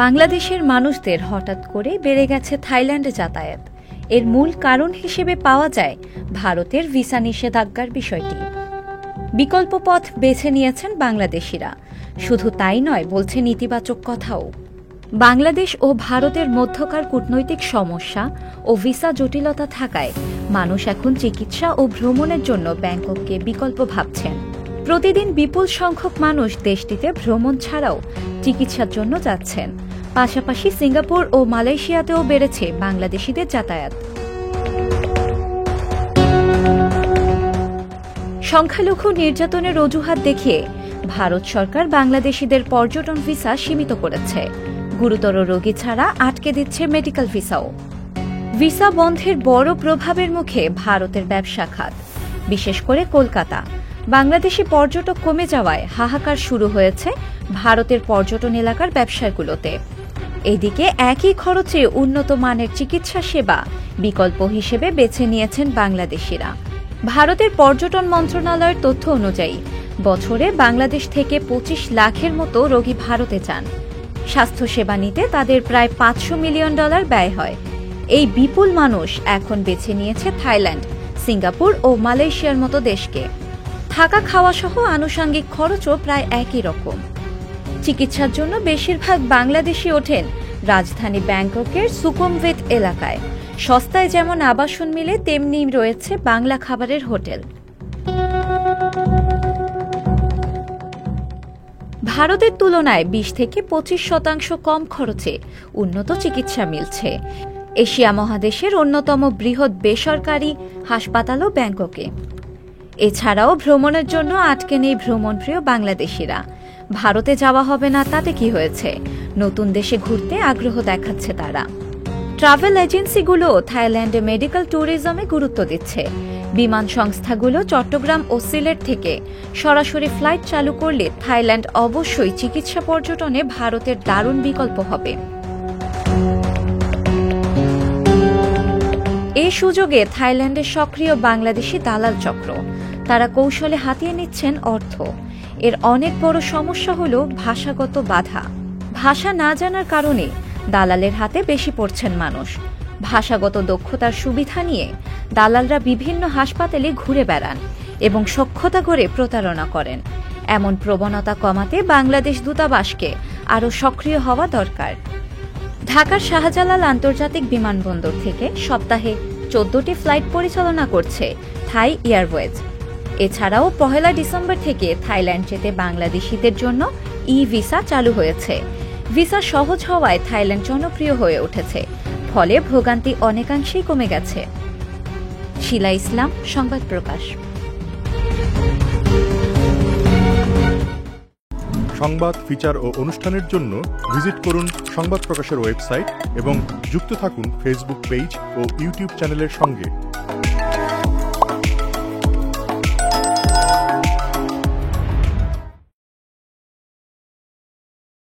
বাংলাদেশের মানুষদের হঠাৎ করে বেড়ে গেছে থাইল্যান্ডে যাতায়াত। এর মূল কারণ হিসেবে পাওয়া যায় ভারতের ভিসা নিষেধাজ্ঞার বিষয়টি। বিকল্প পথ বেছে নিয়েছেন বাংলাদেশিরা। শুধু তাই নয়, বলছে নেতিবাচক কথাও। বাংলাদেশ ও ভারতের মধ্যকার কূটনৈতিক সমস্যা ও ভিসা জটিলতা থাকায় মানুষ এখন চিকিৎসা ও ভ্রমণের জন্য ব্যাংকককে বিকল্প ভাবছেন। প্রতিদিন বিপুল সংখ্যক মানুষ দেশটিতে ভ্রমণ ছাড়াও চিকিৎসার জন্য যাচ্ছেন। পাশাপাশি সিঙ্গাপুর ও মালয়েশিয়াতেও বেড়েছে বাংলাদেশিদের যাতায়াত। সংখ্যালঘু নির্যাতনের অজুহাত দেখিয়ে ভারত সরকার বাংলাদেশিদের পর্যটন ভিসা সীমিত করেছে। গুরুতর রোগী ছাড়া আটকে দিচ্ছে মেডিকেল ভিসাও। ভিসা বন্ধের বড় প্রভাবের মুখে ভারতের ব্যবসা খাত, বিশেষ করে কলকাতা। বাংলাদেশি পর্যটক কমে যাওয়ায় হাহাকার শুরু হয়েছে ভারতের পর্যটন এলাকার ব্যবসায়গুলোতে। এদিকে একই খরচে উন্নত মানের চিকিৎসা সেবা বিকল্প হিসেবে বেছে নিয়েছেন বাংলাদেশিরা। ভারতের পর্যটন মন্ত্রণালয়ের তথ্য অনুযায়ী বছরে বাংলাদেশ থেকে 25 লাখের মতো রোগী ভারতে যান। স্বাস্থ্যসেবা নিতে তাদের প্রায় $500 মিলিয়ন ব্যয় হয়। এই বিপুল মানুষ এখন বেছে নিয়েছে থাইল্যান্ড, সিঙ্গাপুর ও মালয়েশিয়ার মতো দেশকে। থাকা খাওয়া সহ আনুষঙ্গিক খরচও প্রায় একই রকম। চিকিৎসার জন্য বেশিরভাগ বাংলাদেশি ওঠেন রাজধানী ব্যাংককের সুকুমভিত এলাকায়। সস্তায় যেমন আবাসন মিলে, তেমনি রয়েছে বাংলা খাবারের হোটেল। ভারতের তুলনায় 20 থেকে 25% কম খরচে উন্নত চিকিৎসা মিলছে। এশিয়া মহাদেশের অন্যতম বৃহৎ বেসরকারি হাসপাতালও ব্যাংককে। এছাড়াও ভ্রমণের জন্য আটকে নেই ভ্রমণপ্রিয় বাংলাদেশিরা। ভারতে যাওয়া হবে না তাতে কি হয়েছে, নতুন দেশে ঘুরতে আগ্রহ দেখাচ্ছে তারা। ট্রাভেল এজেন্সিগুলো থাইল্যান্ডে মেডিকেল ট্যুরিজমে গুরুত্ব দিচ্ছে। বিমান সংস্থাগুলো চট্টগ্রাম ও সিলেট থেকে সরাসরি ফ্লাইট চালু করলে থাইল্যান্ড অবশ্যই চিকিৎসা পর্যটনে ভারতের দারুণ বিকল্প হবে। এই সুযোগে থাইল্যান্ডের সক্রিয় বাংলাদেশি দালাল চক্র। তারা কৌশলে হাতিয়ে নিচ্ছেন অর্থ। এর অনেক বড় সমস্যা হল ভাষাগত বাধা। ভাষা না জানার কারণে দালালের হাতে বেশি পড়ছেন মানুষ। ভাষাগত দক্ষতার সুবিধা নিয়ে দালালরা বিভিন্ন হাসপাতালে ঘুরে বেড়ান এবং সখ্যতা করে প্রতারণা করেন। এমন প্রবণতা কমাতে বাংলাদেশ দূতাবাসকে আরও সক্রিয় হওয়া দরকার। ঢাকার শাহজালাল আন্তর্জাতিক বিমানবন্দর থেকে সপ্তাহে 14টি ফ্লাইট পরিচালনা করছে থাই এয়ারওয়েজ। এছাড়াও 1 ডিসেম্বর থেকে থাইল্যান্ড যেতে বাংলাদেশিদের জন্য ই-ভিসা চালু হয়েছে। ভিসা সহজ হওয়ায় থাইল্যান্ড জনপ্রিয় হয়ে উঠেছে, ফলে ভোগান্তি অনেকাংশেই কমে গেছে। শিলা ইসলাম, সংবাদ প্রকাশ। সংবাদ, ফিচার ও অনুষ্ঠানের জন্য ভিজিট করুন সংবাদ প্রকাশের ওয়েবসাইট এবং যুক্ত থাকুন ফেসবুক পেজ ও ইউটিউব চ্যানেলের সঙ্গে।